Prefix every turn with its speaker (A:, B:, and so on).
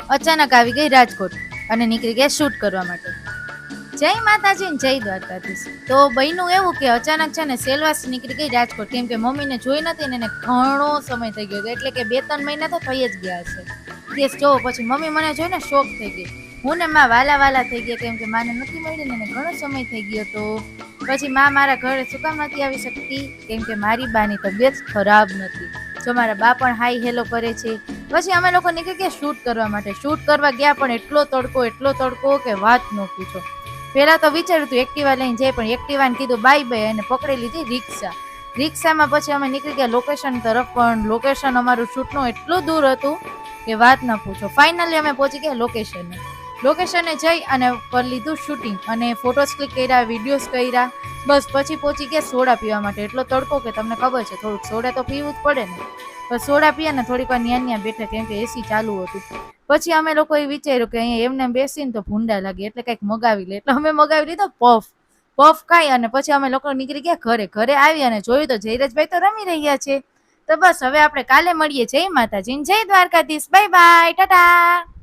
A: અચાનક આવી ગઈ રાજકોટ અને નીકળી ગયા શૂટ કરવા માટે. જય માતાજી ને જય દ્વારકાધીશ. તો બન્યું એવું કે અચાનક છે ને સેલવાસ નીકળી ગઈ રાજકોટ, કેમ કે મમ્મીને જોઈ નથી ને એને ઘણો સમય થઈ ગયો, એટલે કે 2-3 મહિના તો થઈ જ ગયા હશે. કેસ જો પછી મમ્મી મને જોઈને શોક થઈ ગઈ. હું ને માં વાલા થઈ ગયા, કેમ કે માને નથી મળી ને એને ઘણો સમય થઈ ગયો. તો પછી માં મારા ઘરે શું કામ નથી આવી શકતી, કેમ કે મારી બાની તબિયત ખરાબ નથી. જો મારા બા પણ હાઈ હેલો કરે છે. પછી અમે લોકો નીકળી ગયા શૂટ કરવા માટે. શૂટ કરવા ગયા પણ એટલો તડકો કે વાત ન પૂછો. પેલા તો વિચાર્યું હતું એક્ટિવા લઈને જાય, પણ એક્ટિવાને કીધું બાય બાય અને પકડી લીધી રિક્ષા. રિક્ષામાં પછી અમે નીકળી ગયા લોકેશન તરફ, પણ લોકેશન અમારું શૂટનું એટલું દૂર હતું કે વાત ન પૂછો. ફાઇનલી અમે પહોંચી ગયા લોકેશને જઈ અને કરી લીધું શૂટિંગ અને ફોટોસ ક્લિક કર્યા, વિડીયોઝ કર્યા. બસ પછી પહોંચી ગયા સોડા પીવા માટે. એટલો તડકો કે તમને ખબર છે, થોડુંક સોડા તો પીવું જ પડે ને. બસ સોડા પીયા ને થોડીક વાર ન્યા બેઠા, કેમ કે એસી ચાલુ હતું. પછી અમે લોકો એ વિચાર્યું કે અહીંયા એમને બેસીને તો ભૂંડા લાગે, એટલે કંઈક મગાવી લે. એટલે અમે મગાવી લીધો પફ ખાઈ અને પછી અમે લોકો નીકળી ગયા ઘરે આવી અને જોયું તો જયરાજભાઈ તો રમી રહ્યા છે. તો બસ હવે આપણે કાલે મળીએ. જય માતાજી, જય દ્વારકાધીશ, બાય બાય, ટાટા.